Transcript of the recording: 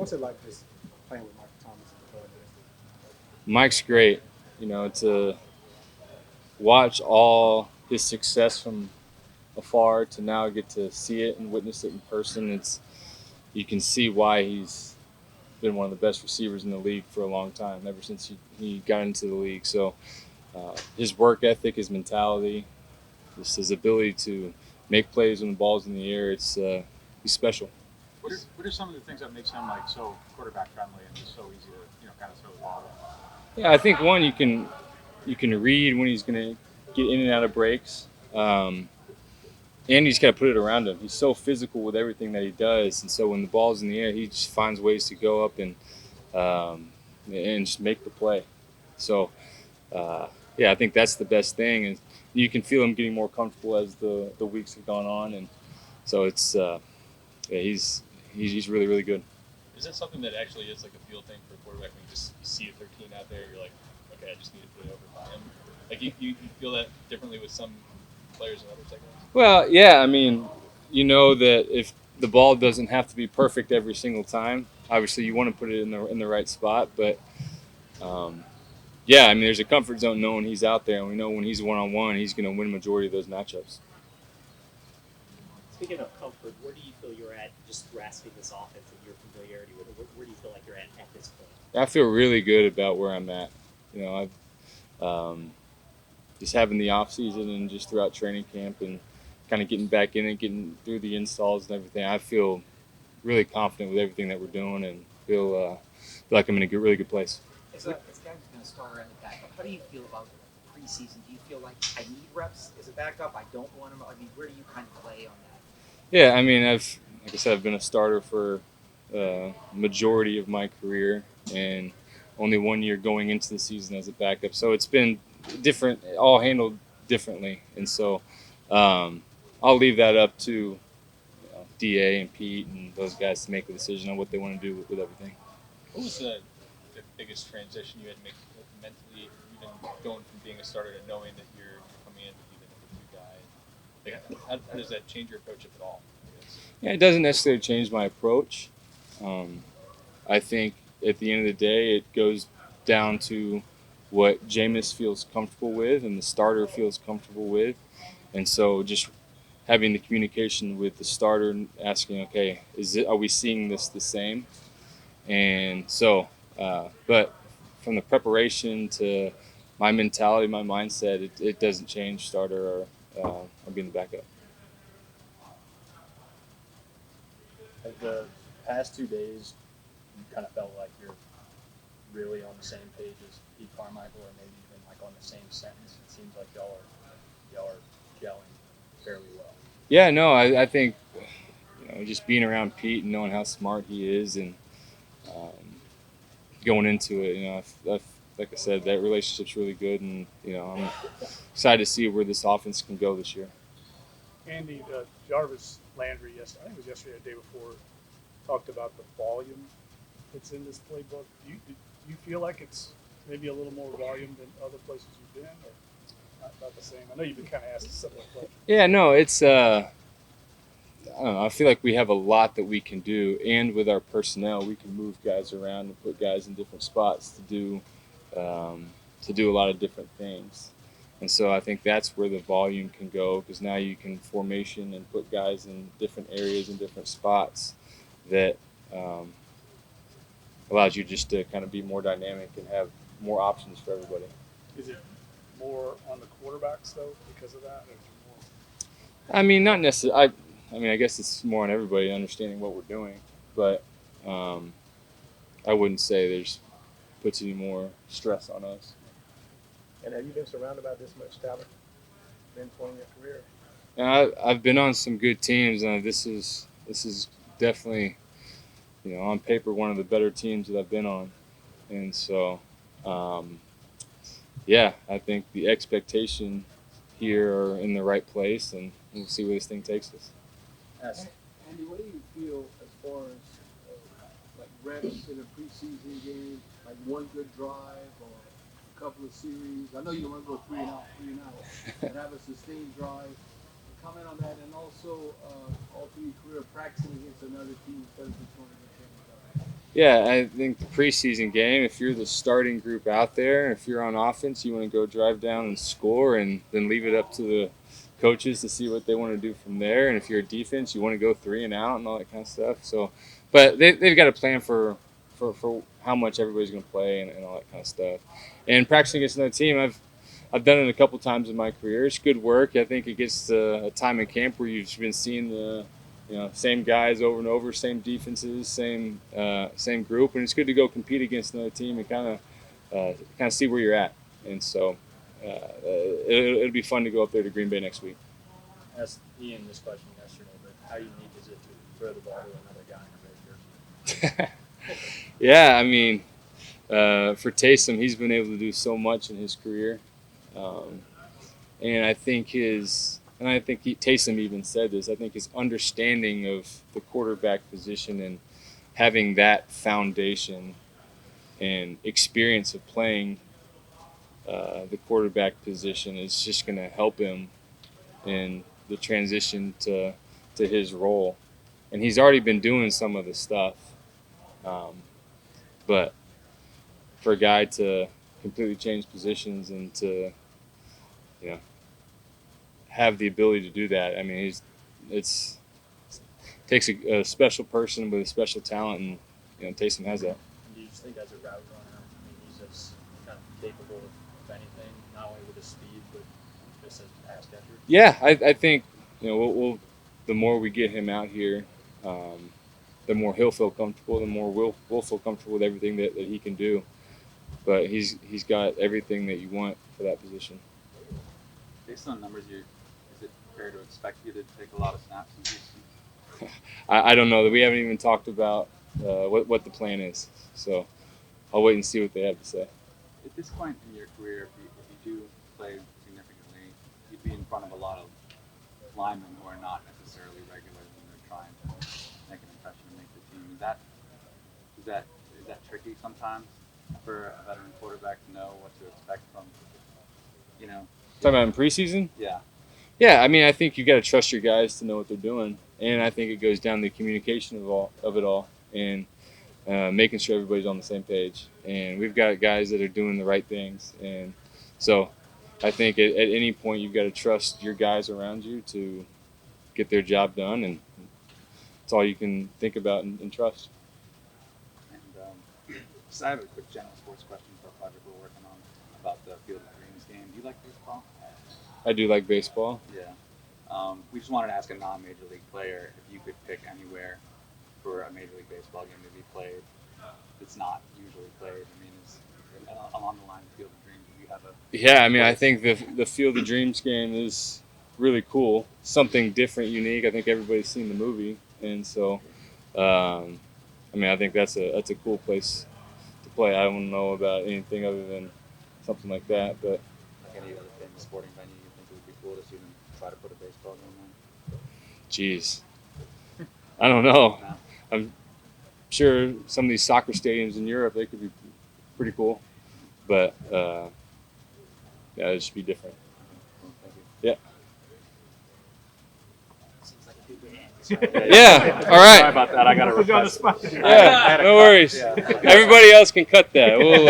What's it like just playing with Michael Thomas in the Philadelphia? Mike's great. To watch all his success from afar to now get to see it and witness it in person. You can see why he's been one of the best receivers in the league for a long time, ever since he got into the league. So his work ethic, his mentality, just his ability to make plays when the ball's in the air, he's special. What are some of the things that makes him like so quarterback friendly and just so easy to kind of throw the ball? Yeah, I think one you can read when he's going to get in and out of breaks. And he's got to put it around him. He's so physical with everything that he does, and so when the ball's in the air, he just finds ways to go up and just make the play. So yeah, I think that's the best thing, and you can feel him getting more comfortable as the weeks have gone on, and so yeah, he's really really good. Is that something that actually is like a field thing for a quarterback when you see a 13 out there, you're like, okay, I just need to put it over by him? Like you feel that differently with some players in other segments? Well, yeah, I mean, you know that if the ball doesn't have to be perfect every single time, obviously you want to put it in the right spot, but um, yeah, I mean, there's a comfort zone knowing he's out there, and we know when he's one on one, he's going to win a majority of those matchups. Speaking of comfort, where do you feel you're at just grasping this offense and your familiarity with it? Where do you feel like you're at this point? I feel really good about where I'm at. I've just having the off season and just throughout training camp and kind of getting back in and getting through the installs and everything. I feel really confident with everything that we're doing and feel like I'm in a really good place. As a guy who's been a starter and a backup, how do you feel about preseason? Do you feel like I need reps as a backup? I don't want them. I mean, where do you kind of play on that? Yeah, I mean, like I said, I've been a starter for majority of my career and only 1 year going into the season as a backup. So it's been different, all handled differently, and so I'll leave that up to Da and Pete and those guys to make a decision on what they want to do with everything. What was the biggest transition you had to make mentally, even going from being a starter to knowing that you're coming in to be the number 2 guy? Like, how does that change your approach, if at all? Yeah, it doesn't necessarily change my approach. Um, I think at the end of the day, it goes down to what Jameis feels comfortable with and the starter feels comfortable with. And so just having the communication with the starter and asking, okay, are we seeing this the same? And so, but from the preparation to my mentality, my mindset, it doesn't change starter or being the backup. Like the past 2 days, you kind of felt like you're really on the same page as Pete Carmichael, or maybe even like on the same sentence. It seems like y'all are gelling fairly well. Yeah, no, I think just being around Pete and knowing how smart he is and going into it, like I said, that relationship's really good, and I'm excited to see where this offense can go this year. Andy, Jarvis Landry, I think it was yesterday or the day before, talked about the volume that's in this playbook. Do you feel like it's maybe a little more volume than other places you've been, or not the same? I know you've been kind of asked a similar question. Yeah, no, it's I don't know. I feel like we have a lot that we can do, and with our personnel, we can move guys around and put guys in different spots to do a lot of different things. And so I think that's where the volume can go, because now you can formation and put guys in different areas and different spots that allows you just to kind of be more dynamic and have more options for everybody. Is it more on the quarterbacks though because of that, or is it more? I mean, not necessarily. I mean, I guess it's more on everybody understanding what we're doing, but I wouldn't say there's puts any more stress on us. And have you been surrounded by this much talent in your career? And I've been on some good teams, and this is definitely, on paper, one of the better teams that I've been on, and so, yeah, I think the expectation here are in the right place, and we'll see where this thing takes us. Andy, what do you feel as far as like reps in a preseason game, like one good drive or a couple of series? I know you want to go three and out, and have a sustained drive. Comment on that, and also all through your career practicing against another team instead of just going against anybody. Yeah, I think the preseason game, if you're the starting group out there, if you're on offense, you want to go drive down and score and then leave it up to the coaches to see what they want to do from there. And if you're a defense, you want to go 3 and out and all that kind of stuff. So, but they've got a plan for how much everybody's going to play and all that kind of stuff. And practicing against another team, I've done it a couple times in my career. It's good work. I think it gets to a time in camp where you've been seeing the same guys over and over, same defenses, same group, and it's good to go compete against another team and kind of see where you're at. And so it'll be fun to go up there to Green Bay next week. I asked Ian this question yesterday, but how unique is it to throw the ball to another guy in a red jersey? Yeah, I mean, for Taysom, he's been able to do so much in his career, and I think Taysom even said this. I think his understanding of the quarterback position and having that foundation and experience of playing the quarterback position is just going to help him in the transition to his role. And he's already been doing some of the stuff, but for a guy to completely change positions and to have the ability to do that, I mean, it takes a special person with a special talent, and Taysom has that. And do you just think as a route runner, I mean, he's as kind of capable of anything, not only with his speed, but just as a pass catcher? Yeah, I think we'll the more we get him out here, the more he'll feel comfortable, the more we'll feel comfortable with everything that he can do. But he's got everything that you want for that position. Based on numbers, is it fair to expect you to take a lot of snaps in Houston? I don't know. We haven't even talked about what the plan is. So I'll wait and see what they have to say. At this point in your career, if you do play significantly, you'd be in front of a lot of linemen who are not necessarily regular when they're trying to make an impression and make the team. Is that tricky sometimes for a veteran quarterback to know what to expect from, Talking about in preseason? Yeah. Yeah, I mean, I think you got to trust your guys to know what they're doing, and I think it goes down to the communication of it all, and making sure everybody's on the same page. And we've got guys that are doing the right things, and so I think at any point you've got to trust your guys around you to get their job done, and it's all you can think about and trust. And so I have a quick general sports question for a project we're working on about the Field of Dreams game. Do you like baseball? I do like baseball. Yeah. We just wanted to ask a non-major league player if you could pick anywhere for a Major League Baseball game to be played that's not usually played. I mean, is along the line of Field of Dreams, do you have a... Yeah, I mean, I think the Field of Dreams game is really cool. Something different, unique. I think everybody's seen the movie, and so, I mean, I think that's a cool place to play. I don't know about anything other than something like that, but... Like any other famous sporting venue, you think it would be cool to see them try to put a baseball game in? Jeez. I don't know. No. I'm sure some of these soccer stadiums in Europe, they could be pretty cool, but yeah, it should be different. Thank you. Yeah. Seems like a good way to end. Yeah. All Sorry right. about that. I got to Put you on the request. spot. Yeah. No worries. Yeah. Everybody else can cut that. We'll.